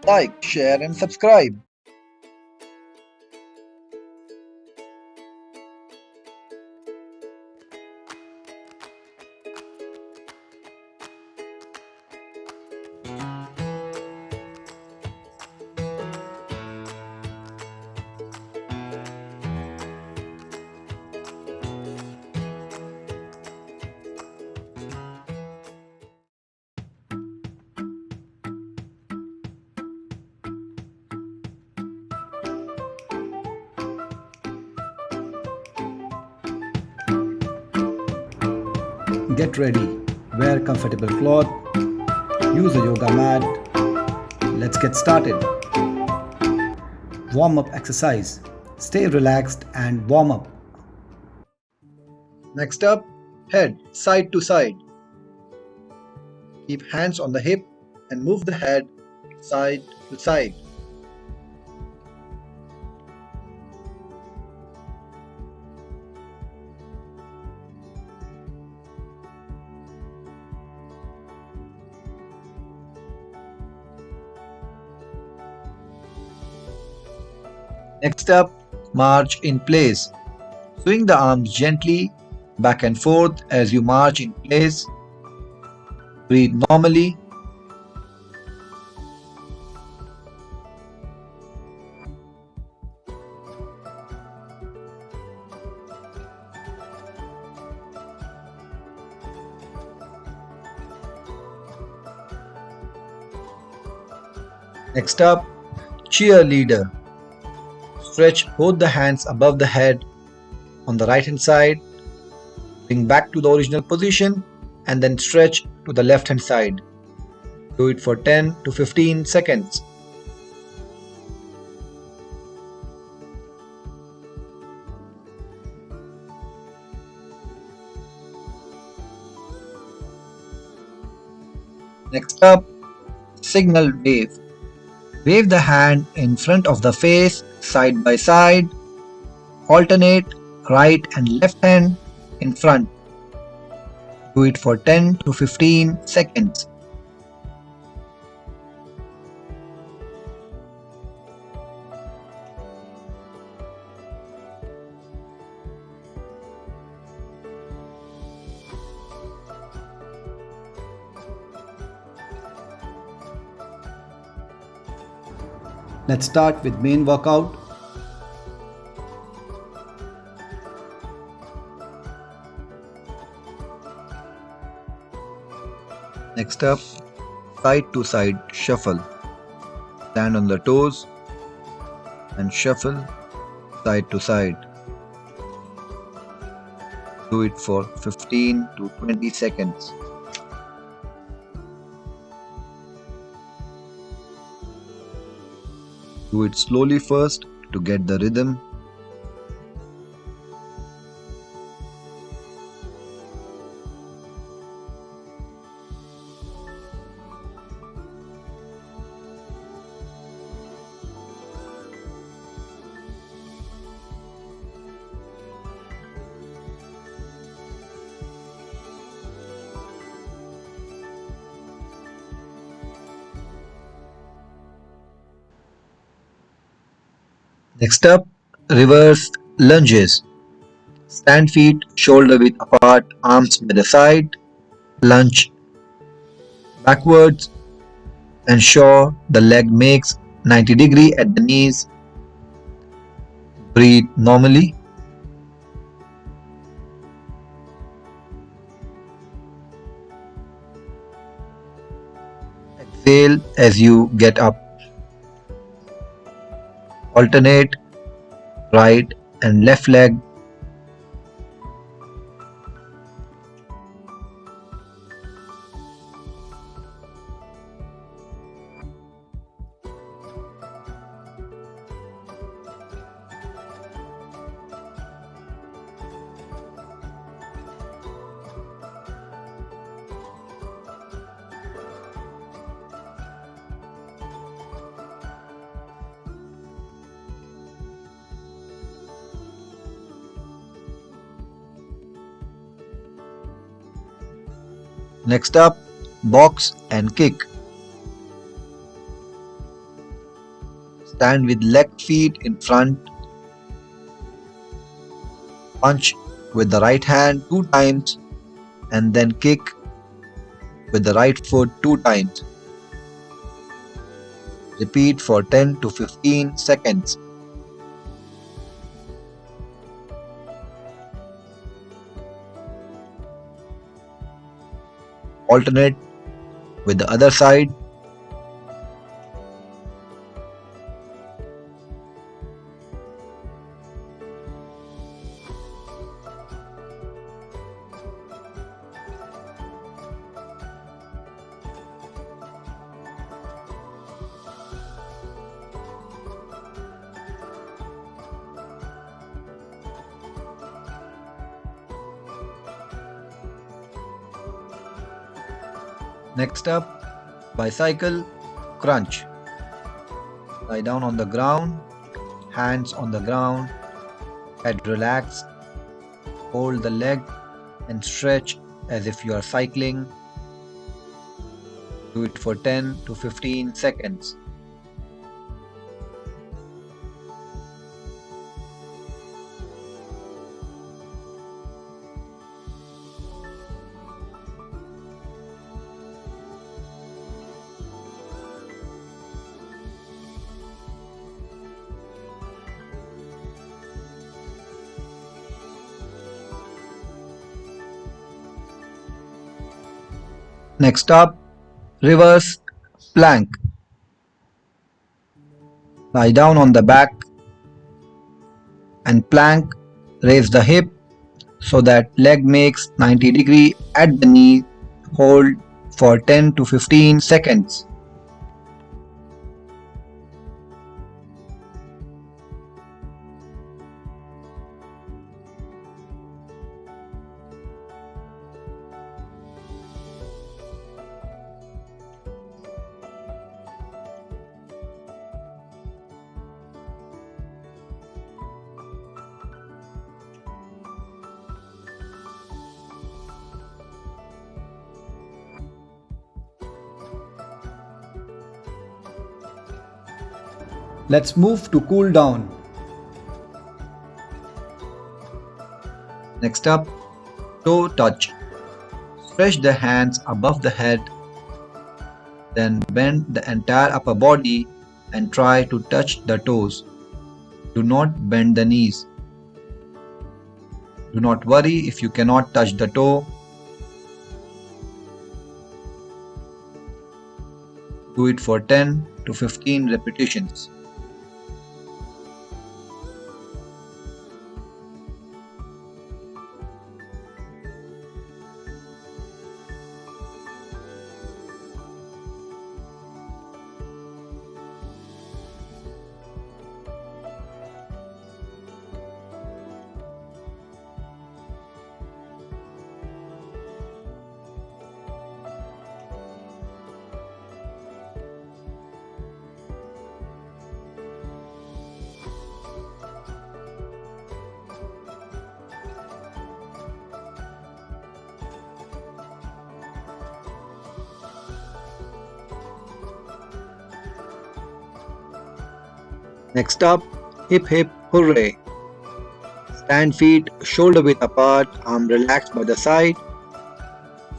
Like, share, and subscribe. Get ready, wear comfortable cloth, use a yoga mat. Let's get started. Warm up exercise. Stay relaxed and warm up. Next up, head side to side. Keep hands on the hip and move the head side to side. Next up, march in place. Swing the arms gently back and forth as you march in place. Breathe normally. Next up, cheerleader. Stretch both the hands above the head on the right hand side. Bring back to the original position and then stretch to the left hand side. Do it for 10 to 15 seconds. Next up, signal wave. Wave the hand in front of the face side by side. Alternate right and left hand in front. Do it for 10 to 15 seconds. Let's start with main workout. Next up, side to side shuffle. Stand on the toes and shuffle side to side. Do it for 15 to 20 seconds. Do it slowly first to get the rhythm. Next up, reverse lunges. Stand feet shoulder width apart, arms by the side. Lunge backwards. Ensure the leg makes 90-degree at the knees. Breathe normally. Exhale as you get up. Alternate right and left leg. Next up, box and kick. Stand with left feet in front. Punch with the right hand 2 times and then kick with the right foot 2 times. Repeat for 10 to 15 seconds. Alternate with the other side. Next up, bicycle crunch. Lie down on the ground, hands on the ground, head relaxed, hold the leg and stretch as if you are cycling. Do it for 10 to 15 seconds. Next up, reverse plank. Lie down on the back and plank. Raise the hip so that leg makes 90-degree at the knee. Hold for 10 to 15 seconds. Let's move to cool down. Next up, toe touch. Stretch the hands above the head, then bend the entire upper body and try to touch the toes. Do not bend the knees. Do not worry if you cannot touch the toe. Do it for 10 to 15 repetitions. Next up, hip hip hooray. Stand feet shoulder width apart, arm relaxed by the side.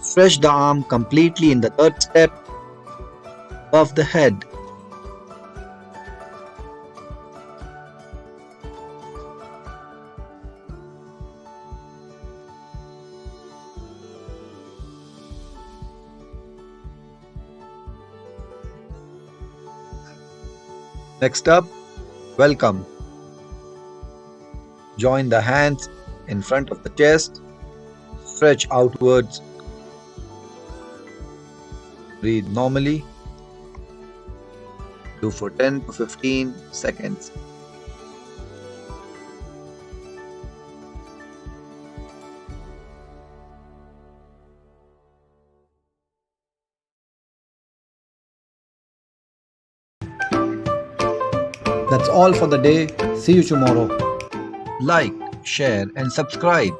Stretch the arm completely in the third step above the head. Next up, welcome. Join the hands in front of the chest. Stretch outwards. Breathe normally. Do for 10 to 15 seconds. That's all for the day. See you tomorrow. Like, share, and subscribe.